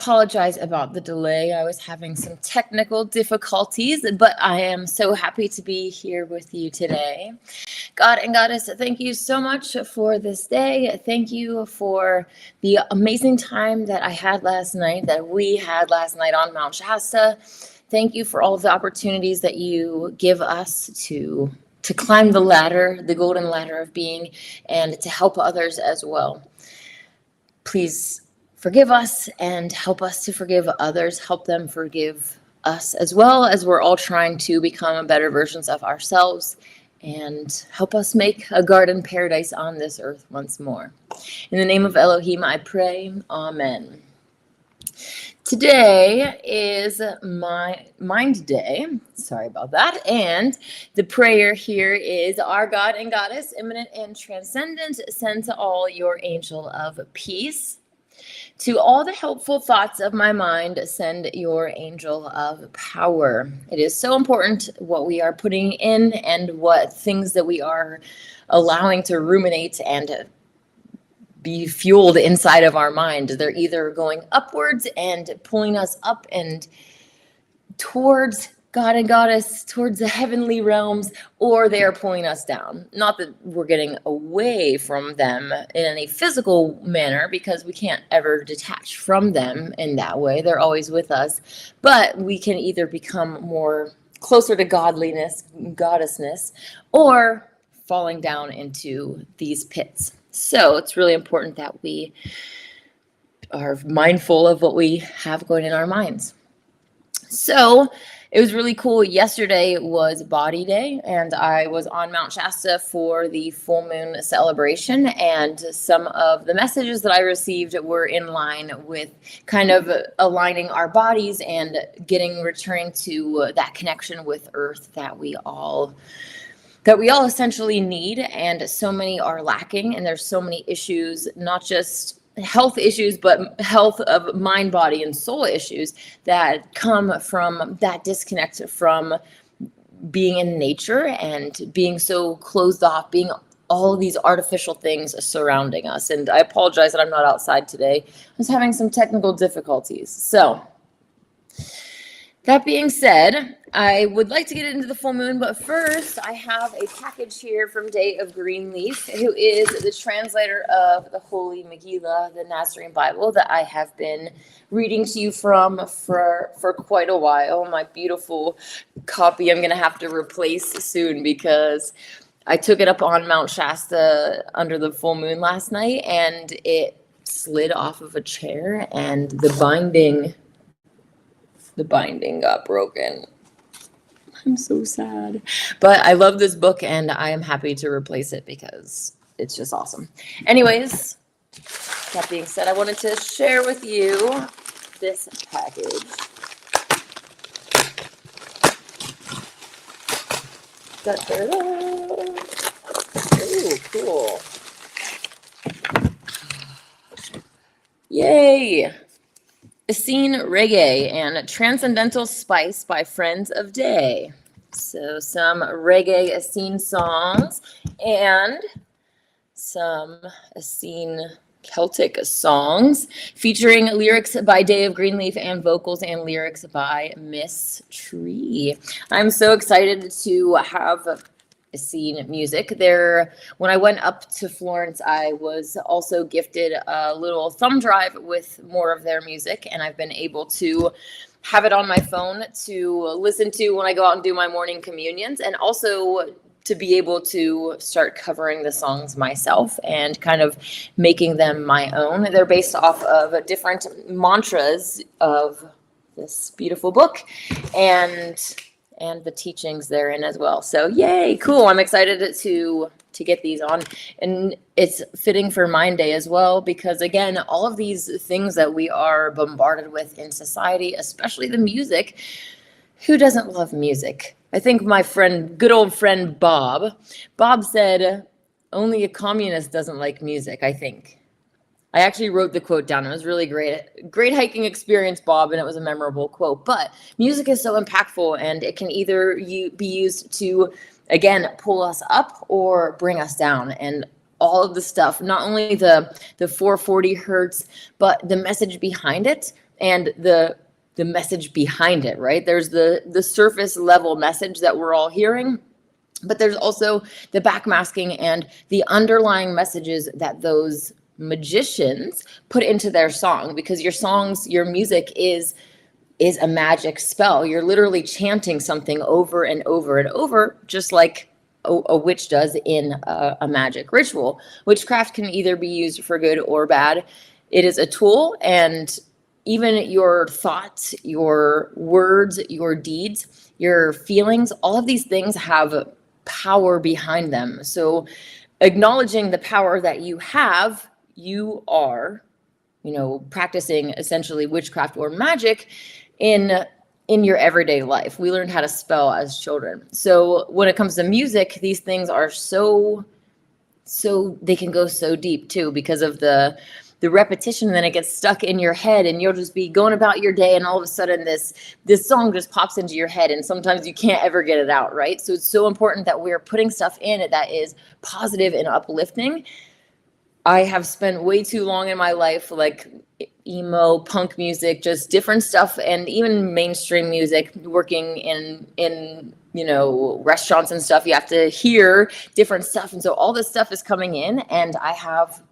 Apologize about the delay. I was having some technical difficulties, but I am so happy to be here with you today. God and Goddess, thank you so much for this day. Thank you for the amazing time that I had last night, that we had last night on Mount Shasta. Thank you for all of the opportunities that you give us to climb the ladder, the golden ladder of being, and to help others as well. Please forgive us and help us to forgive others. Help them forgive us as well, as we're all trying to become better versions of ourselves, and help us make a garden paradise on this earth once more. In the name of Elohim, I pray. Amen. Today is my Mind Day. Sorry about that. And the prayer here is, our God and Goddess, immanent and transcendent, send to all your angel of peace. To all the helpful thoughts of my mind, send your angel of power. It is so important what we are putting in and what things that we are allowing to ruminate and be fueled inside of our mind. They're either going upwards and pulling us up and towards God and Goddess, towards the heavenly realms, or they are pulling us down. Not that we're getting away from them in any physical manner, because we can't ever detach from them in that way. They're always with us. But we can either become more closer to godliness, goddessness, or falling down into these pits. So it's really important that we are mindful of what we have going in our minds. So it was really cool. Yesterday was Body Day, and I was on Mount Shasta for the full moon celebration, and some of the messages that I received were in line with kind of aligning our bodies and returning to that connection with Earth that we all essentially need, and so many are lacking, and there's so many issues, not just health issues, but health of mind, body, and soul issues that come from that disconnect from being in nature and being so closed off, being all of these artificial things surrounding us. And I apologize that I'm not outside today. I was having some technical difficulties. So that being said, I would like to get into the full moon, but first I have a package here from Day of Greenleaf, who is the translator of the Holy Megillah, the Nazarene Bible, that I have been reading to you from for quite a while. My beautiful copy I'm going to have to replace soon, because I took it up on Mount Shasta under the full moon last night, and it slid off of a chair, and the binding got broken. I'm so sad. But I love this book, and I am happy to replace it because it's just awesome. Anyways, that being said, I wanted to share with you this package. Ooh, cool. Yay! Essene Reggae and Transcendental Spice by Friends of Day. So some reggae Essene songs and some Essene Celtic songs featuring lyrics by Day of Greenleaf and vocals and lyrics by Miss Tree. I'm so excited to have Essene music. When I went up to Florence, I was also gifted a little thumb drive with more of their music, and I've been able to have it on my phone to listen to when I go out and do my morning communions, and also to be able to start covering the songs myself and kind of making them my own. They're based off of different mantras of this beautiful book, and the teachings therein as well. So yay, cool. I'm excited to get these on. And it's fitting for Mind Day as well, because again, all of these things that we are bombarded with in society, especially the music, who doesn't love music? I think my good old friend Bob said, only a communist doesn't like music, I think. I actually wrote the quote down. It was really great. Great hiking experience, Bob, and it was a memorable quote. But music is so impactful, and it can either be used to, again, pull us up or bring us down. And all of the stuff, not only the 440 hertz, but the message behind it and the message behind it, right? There's the surface level message that we're all hearing, but there's also the backmasking and the underlying messages that those magicians put into their song, because your music is a magic spell. You're literally chanting something over and over and over, just like a witch does in a magic ritual. Witchcraft can either be used for good or bad. It is a tool, and even your thoughts, your words, your deeds, your feelings, all of these things have power behind them. So acknowledging the power that you have, you are, practicing essentially witchcraft or magic in your everyday life. We learned how to spell as children. So when it comes to music, these things are so they can go so deep too, because of the repetition. And then it gets stuck in your head, and you'll just be going about your day, and all of a sudden this song just pops into your head, and sometimes you can't ever get it out, right? So it's so important that we're putting stuff in it that is positive and uplifting. I have spent way too long in my life like emo, punk music, just different stuff, and even mainstream music, working in restaurants and stuff. You have to hear different stuff, and so all this stuff is coming in, and I have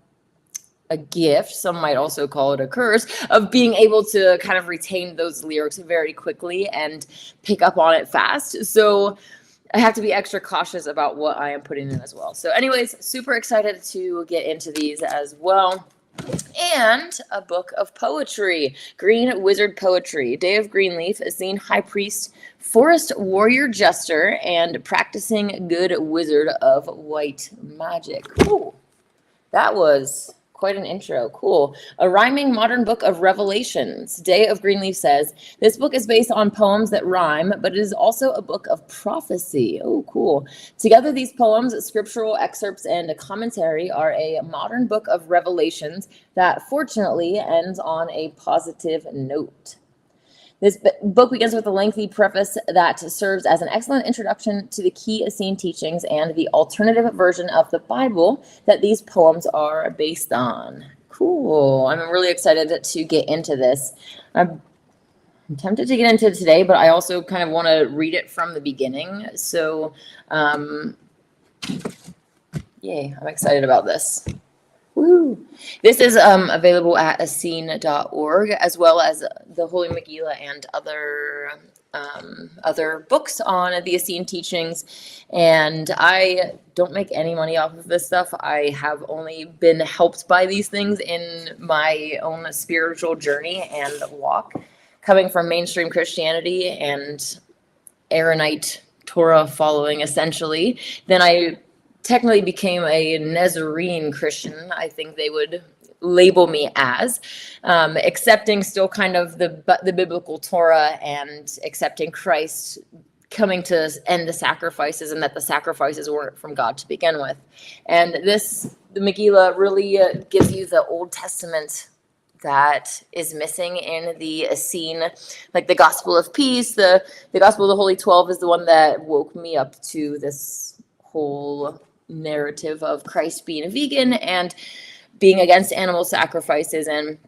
a gift, some might also call it a curse, of being able to kind of retain those lyrics very quickly and pick up on it fast. So I have to be extra cautious about what I am putting in as well. So anyways, super excited to get into these as well. And a book of poetry, Green Wizard Poetry, Day of Greenleaf, Essene High Priest, Forest Warrior Jester, and Practicing Good Wizard of White Magic. Ooh, that was quite an intro. Cool. A rhyming modern book of revelations. Day of Greenleaf says, this book is based on poems that rhyme, but it is also a book of prophecy. Oh, cool. Together, these poems, scriptural excerpts, and a commentary are a modern book of revelations that fortunately ends on a positive note. This book begins with a lengthy preface that serves as an excellent introduction to the key Essene teachings and the alternative version of the Bible that these poems are based on. Cool. I'm really excited to get into this. I'm tempted to get into it today, but I also kind of want to read it from the beginning. So, yay, I'm excited about this. Woo. This is available at essene.org, as well as the Holy Megillah and other books on the Essene teachings. And I don't make any money off of this stuff. I have only been helped by these things in my own spiritual journey and walk, coming from mainstream Christianity and Aaronite Torah following, essentially. Then I technically became a Nazarene Christian, I think they would label me as, accepting still kind of the biblical Torah and accepting Christ coming to end the sacrifices, and that the sacrifices weren't from God to begin with. And the Megillah really gives you the Old Testament that is missing in the Essene, like the Gospel of Peace. The Gospel of the Holy 12 is the one that woke me up to this whole narrative of Christ being a vegan and being against animal sacrifices, and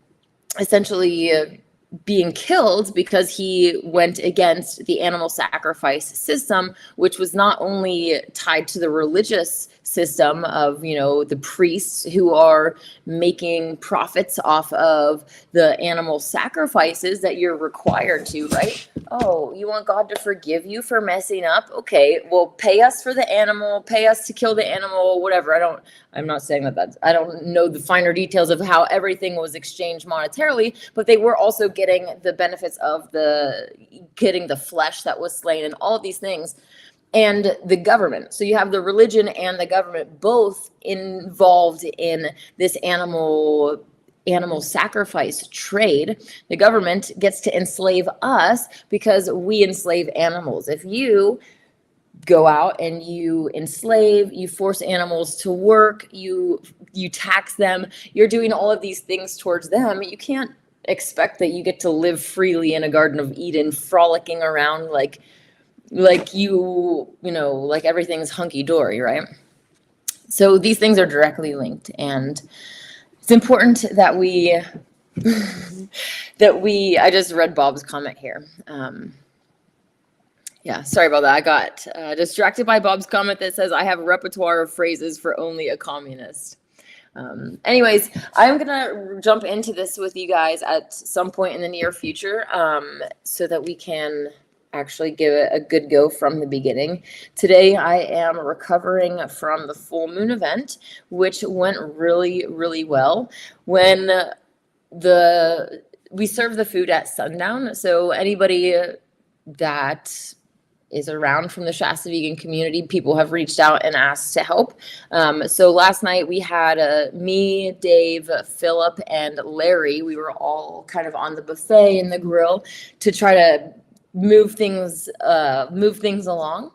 essentially being killed because he went against the animal sacrifice system, which was not only tied to the religious system of, the priests who are making profits off of the animal sacrifices that you're required to, right? Oh, you want God to forgive you for messing up? Okay, well, pay us for the animal, pay us to kill the animal, whatever. I'm not saying I don't know the finer details of how everything was exchanged monetarily, but they were also getting the benefits of getting the flesh that was slain and all of these things. And the government. So you have the religion and the government both involved in this animal sacrifice trade. The government gets to enslave us because we enslave animals. If you go out and you enslave, you force animals to work, you tax them, you're doing all of these things towards them, you can't expect that you get to live freely in a Garden of Eden, frolicking around like everything's hunky-dory, right? So these things are directly linked, and it's important that we I just read Bob's comment here. Yeah, sorry about that. I got distracted by Bob's comment that says, I have a repertoire of phrases for only a communist. Anyways, I'm going to jump into this with you guys at some point in the near future so that we can actually give it a good go from the beginning. Today, I am recovering from the full moon event, which went really, really well. When we serve the food at sundown, so anybody that is around from the Shasta vegan community, people have reached out and asked to help. So last night we had me, Dave, Philip, and Larry. We were all kind of on the buffet and the grill to try to move things along.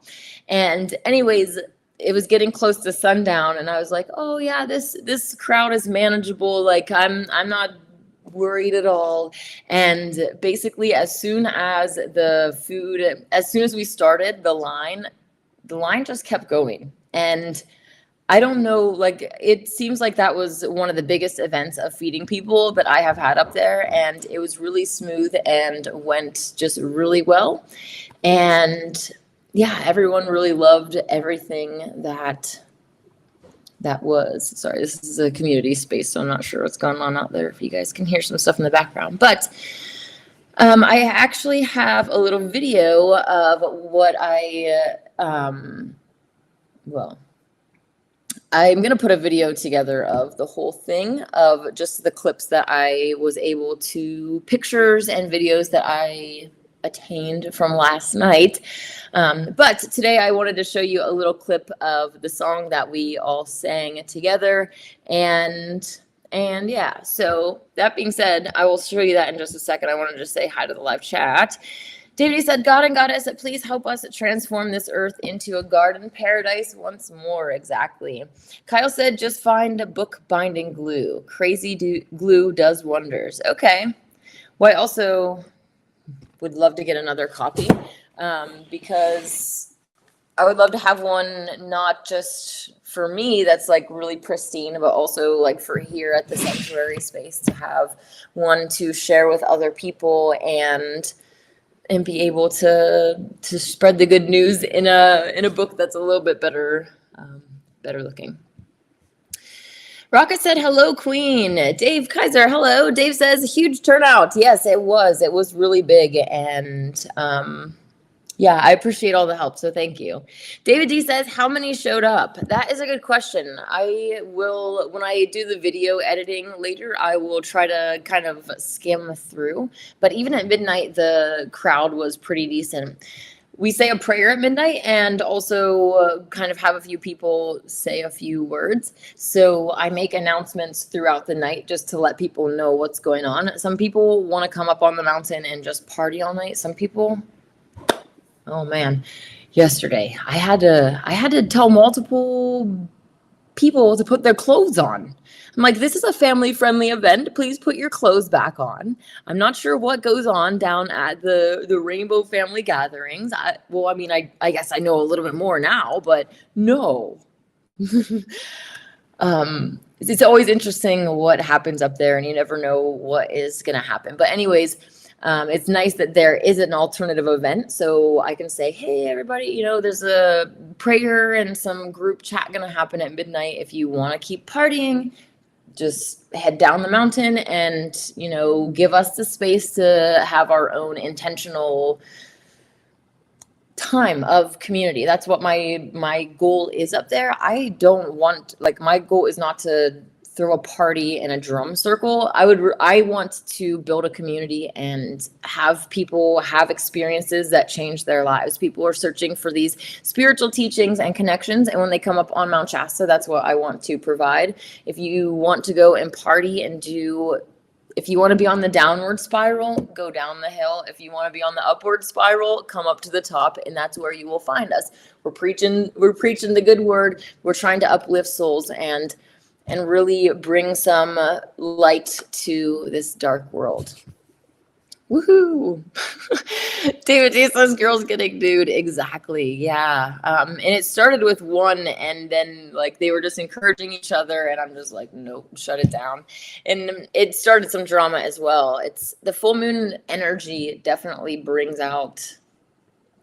And anyways, it was getting close to sundown, and I was like, oh yeah, this crowd is manageable. Like I'm not worried at all. And basically, as soon as we started, the line just kept going. And I don't know, like, it seems like that was one of the biggest events of feeding people that I have had up there. And it was really smooth and went just really well. And yeah, everyone really loved everything that was. Sorry, this is a community space, so I'm not sure what's going on out there, if you guys can hear some stuff in the background. But I actually have a little video of what I'm going to put a video together of the whole thing, of just the clips that I was able to, pictures and videos that I attained from last night. But today I wanted to show you a little clip of the song that we all sang together. And yeah, so that being said, I will show you that in just a second. I wanted to just say hi to the live chat. David said, God and Goddess, please help us transform this earth into a garden paradise once more. Exactly. Kyle said, just find bookbinding glue. Crazy glue does wonders. Okay. Well, I also would love to get another copy because I would love to have one not just for me that's like really pristine, but also like for here at the sanctuary space, to have one to share with other people and be able to spread the good news in a book that's a little bit better looking. Rocket said, hello, Queen. Dave Kaiser, hello. Dave says, huge turnout. Yes, it was. It was really big. And yeah, I appreciate all the help. So thank you. David D says, how many showed up? That is a good question. I will, when I do the video editing later, I will try to kind of skim through. But even at midnight, the crowd was pretty decent. We say a prayer at midnight and also kind of have a few people say a few words. So I make announcements throughout the night just to let people know what's going on. Some people want to come up on the mountain and just party all night. Some people, oh man, yesterday I had to tell multiple people to put their clothes on. I'm like, this is a family-friendly event. Please put your clothes back on. I'm not sure what goes on down at the Rainbow Family gatherings. I guess I know a little bit more now, but no. It's always interesting what happens up there, and you never know what is going to happen. But anyways, it's nice that there is an alternative event, so I can say, hey, everybody, there's a prayer and some group chat going to happen at midnight. If you want to keep partying, just head down the mountain and, give us the space to have our own intentional time of community. That's what my goal is up there. I don't want, my goal is not to throw a party in a drum circle. I want to build a community and have people have experiences that change their lives. People are searching for these spiritual teachings and connections, and when they come up on Mount Shasta, that's what I want to provide. If you want to go and party and if you want to be on the downward spiral, go down the hill. If you want to be on the upward spiral, come up to the top, and that's where you will find us. We're preaching the good word. We're trying to uplift souls and really bring some light to this dark world. Woohoo! David D says girls getting nude. Exactly. Yeah. And it started with one, and then like they were just encouraging each other, and I'm just like, nope, shut it down. And it started some drama as well. It's the full moon energy definitely brings out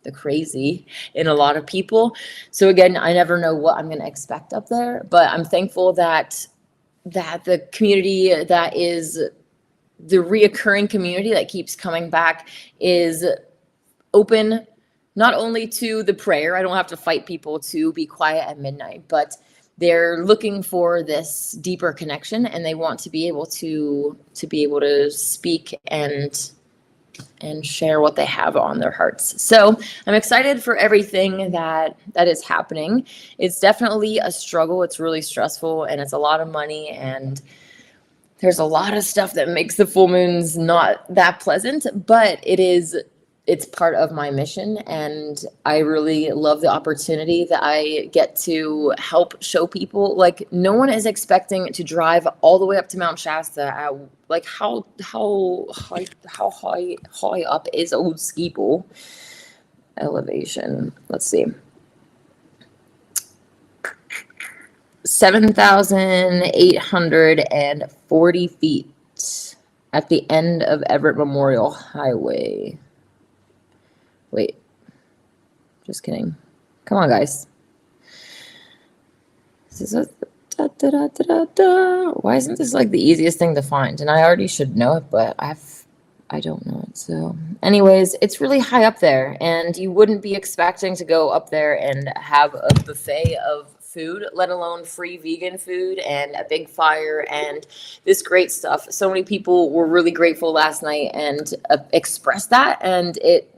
the crazy in a lot of people. So again, I never know what I'm going to expect up there, but I'm thankful that the community that is the reoccurring community that keeps coming back is open not only to the prayer. I don't have to fight people to be quiet at midnight, but they're looking for this deeper connection, and they want to be able to speak and share what they have on their hearts. So I'm excited for everything that is happening. It's definitely a struggle. It's really stressful, and it's a lot of money, and there's a lot of stuff that makes the full moons not that pleasant, but it's part of my mission, and I really love the opportunity that I get to help show people. Like, no one is expecting to drive all the way up to Mount Shasta at, like, how high up is Old Steeple elevation? Let's see. 7,840 feet at the end of Everett Memorial Highway. Wait, just kidding. Come on, guys. This is Why isn't this like the easiest thing to find? And I already should know it, but I don't know it. So anyways, it's really high up there, and you wouldn't be expecting to go up there and have a buffet of food, let alone free vegan food and a big fire and this great stuff. So many people were really grateful last night and expressed that, and it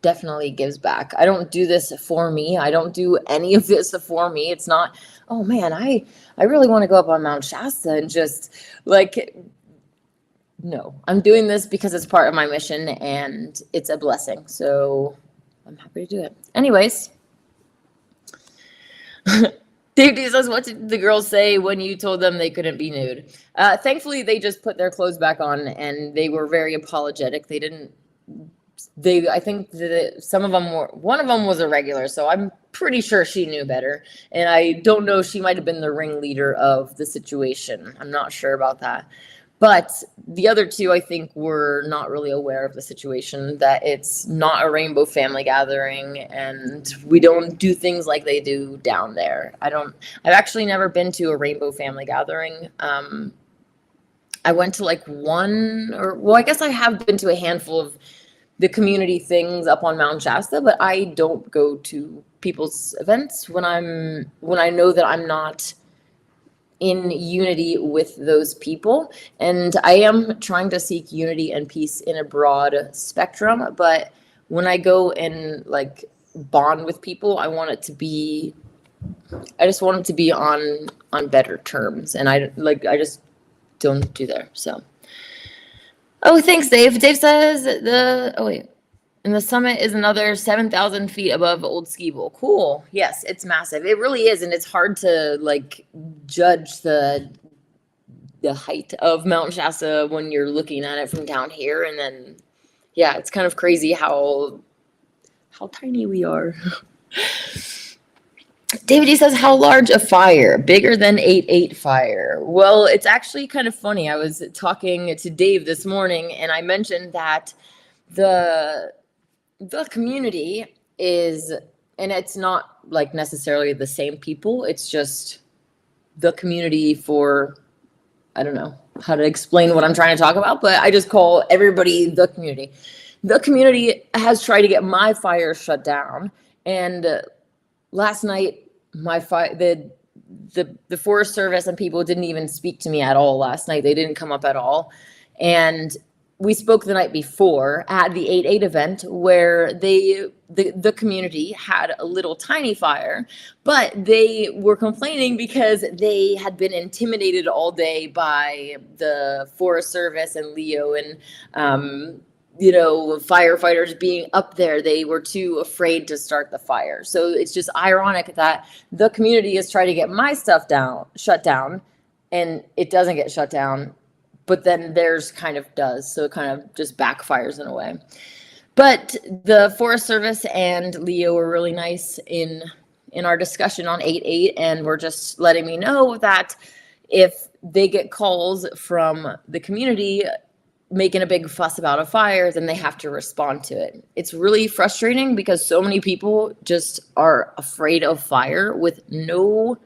definitely gives back. I don't do this for me. I don't do any of this for me. It's not, oh man, I really want to go up on Mount Shasta and just like, no, I'm doing this because it's part of my mission and it's a blessing. So I'm happy to do it. Anyways, Dave D says, what did the girls say when you told them they couldn't be nude? Thankfully, they just put their clothes back on, and they were very apologetic. I think that one of them was a regular, so I'm pretty sure she knew better. And I don't know, she might have been the ringleader of the situation. I'm not sure about that. But the other two, I think, were not really aware of the situation, that it's not a rainbow family gathering, and we don't do things like they do down there. I've actually never been to a rainbow family gathering. I went to like I guess I have been to a handful of the community things up on Mount Shasta, but I don't go to people's events when I know that I'm not in unity with those people. And I am trying to seek unity and peace in a broad spectrum, but when I go and like bond with people, I just want it to be on better terms, and I just don't do there. So oh, thanks, Dave. Dave says and the summit is another 7,000 feet above Old Steeple. Cool. Yes, it's massive. It really is, and it's hard to like judge the height of Mount Shasta when you're looking at it from down here. And then, yeah, it's kind of crazy how tiny we are. David E says, how large a fire? Bigger than 8.8 fire. Well, it's actually kind of funny. I was talking to Dave this morning, and I mentioned that the community is, and it's not like necessarily the same people. It's just the community for, I don't know how to explain what I'm trying to talk about, but I just call everybody the community. The community has tried to get my fire shut down, and last night, the Forest Service and people didn't even speak to me at all last night. They didn't come up at all. And we spoke the night before at the 8.8 event, where the community had a little tiny fire, but they were complaining because they had been intimidated all day by the Forest Service and Leo and firefighters being up there. They were too afraid to start the fire. So it's just ironic that the community is trying to get my stuff shut down, and it doesn't get shut down, but then theirs kind of does. So it kind of just backfires in a way. But the Forest Service and Leo were really nice in our discussion on 8/8, and were just letting me know that if they get calls from the community making a big fuss about a fire, then they have to respond to it. It's really frustrating because so many people just are afraid of fire with no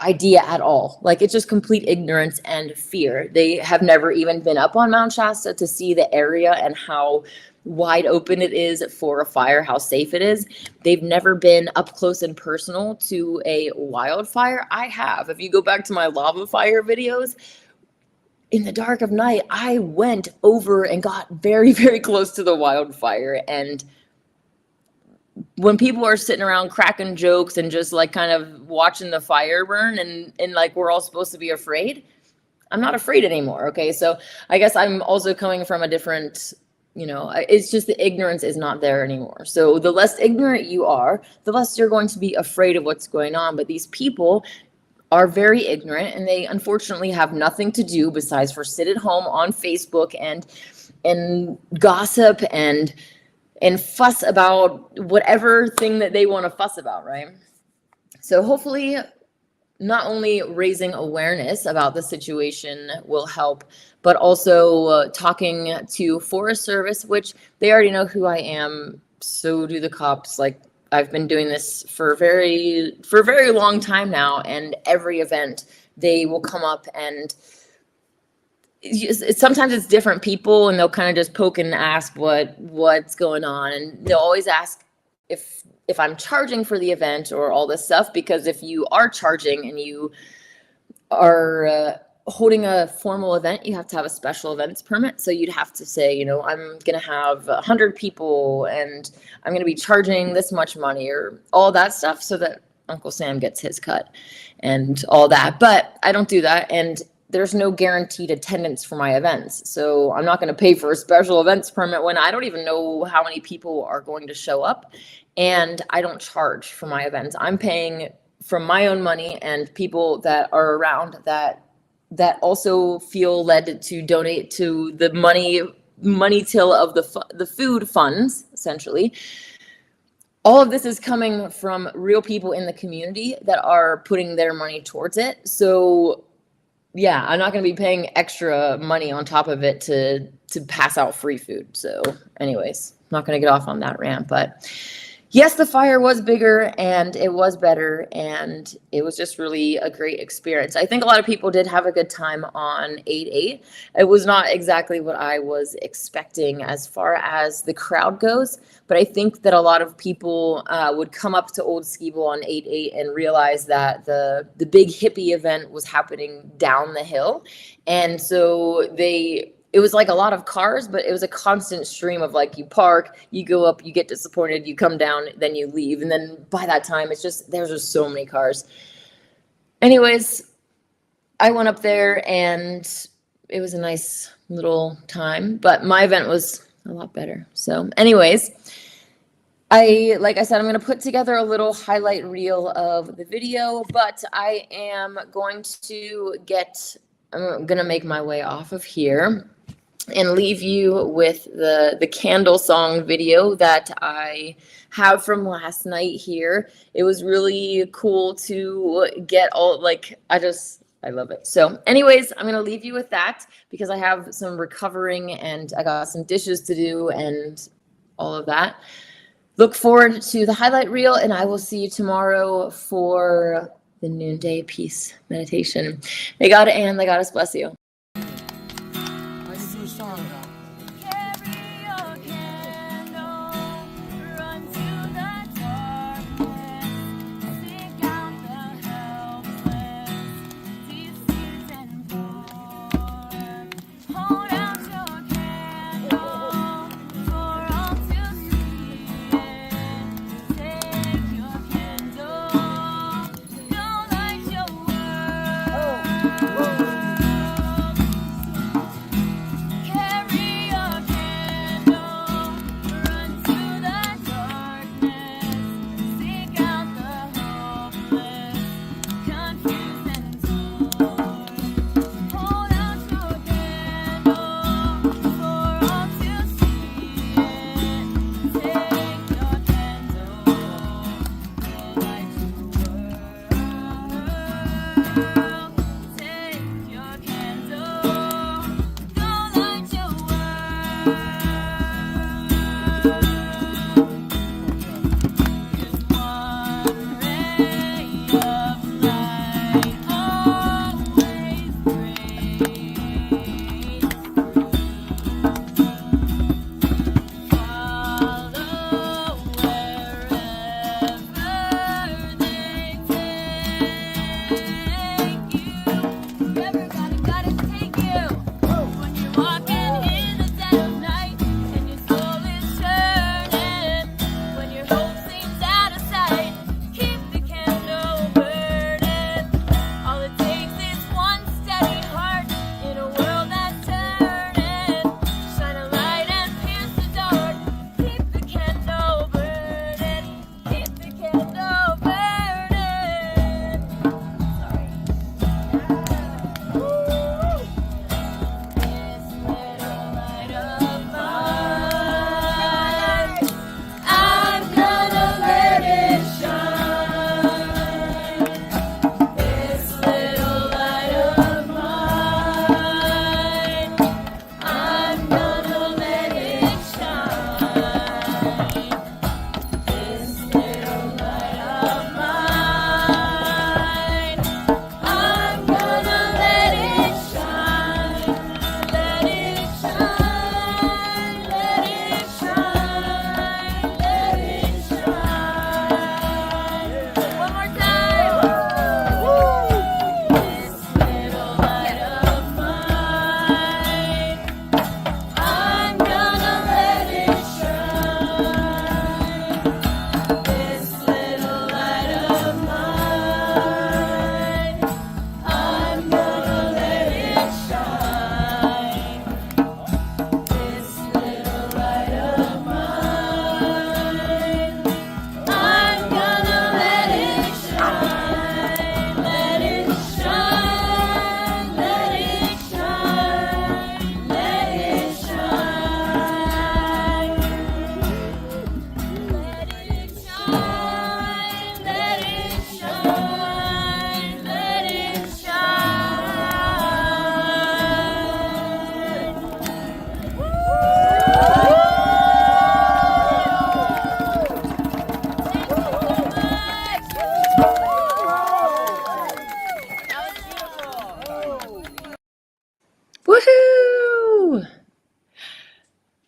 idea at all. Like, it's just complete ignorance and fear. They have never even been up on Mount Shasta to see the area and how wide open it is for a fire, how safe it is. They've never been up close and personal to a wildfire. I have. If you go back to my lava fire videos, in the dark of night, I went over and got very, very close to the wildfire. And when people are sitting around cracking jokes and just like kind of watching the fire burn and like we're all supposed to be afraid, I'm not afraid anymore. Okay. So I guess I'm also coming from a different, it's just the ignorance is not there anymore. So the less ignorant you are, the less you're going to be afraid of what's going on. But these people are very ignorant, and they unfortunately have nothing to do besides for sit at home on Facebook and gossip and fuss about whatever thing that they want to fuss about, right? So hopefully not only raising awareness about the situation will help, but also talking to Forest Service, which they already know who I am. So do the cops. Like, I've been doing this for a very long time now, and every event they will come up and sometimes it's different people, and they'll kind of just poke and ask what's going on, and they'll always ask if I'm charging for the event or all this stuff, because if you are charging and you are holding a formal event, you have to have a special events permit. So you'd have to say, I'm going to have 100 people and I'm going to be charging this much money or all that stuff so that Uncle Sam gets his cut and all that. But I don't do that. And there's no guaranteed attendance for my events. So I'm not going to pay for a special events permit when I don't even know how many people are going to show up. And I don't charge for my events. I'm paying from my own money, and people that are around that also feel led to donate to the money till of the food funds, essentially. All of this is coming from real people in the community that are putting their money towards it. So yeah, I'm not going to be paying extra money on top of it to pass out free food. So anyways, I'm not going to get off on that rant, but yes, the fire was bigger and it was better, and it was just really a great experience. I think a lot of people did have a good time on 8/8. It was not exactly what I was expecting as far as the crowd goes, but I think that a lot of people would come up to Old Skibo on 8/8 and realize that the big hippie event was happening down the hill. And so it was like a lot of cars, but it was a constant stream of like, you park, you go up, you get disappointed, you come down, then you leave. And then by that time, there's just so many cars. Anyways, I went up there and it was a nice little time, but my event was a lot better. So anyways, like I said, I'm going to put together a little highlight reel of the video, but I'm going to make my way off of here and leave you with the candle song video that I have from last night here. It was really cool to get all, like, I love it. So anyways, I'm going to leave you with that because I have some recovering and I got some dishes to do and all of that. Look forward to the highlight reel, and I will see you tomorrow for the noonday peace meditation. May God and the Goddess bless you.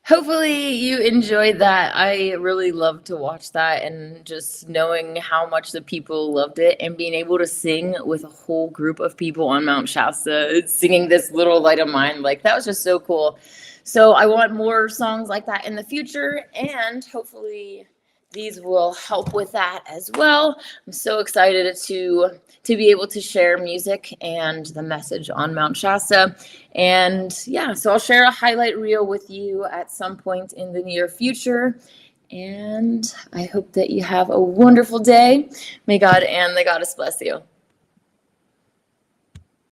Hopefully you enjoyed that. I really love to watch that, and just knowing how much the people loved it and being able to sing with a whole group of people on Mount Shasta, singing This Little Light of Mine, like that was just so cool. So I want more songs like that in the future, and hopefully these will help with that as well. I'm so excited to be able to share music and the message on Mount Shasta. And yeah, so I'll share a highlight reel with you at some point in the near future. And I hope that you have a wonderful day. May God and the Goddess bless you.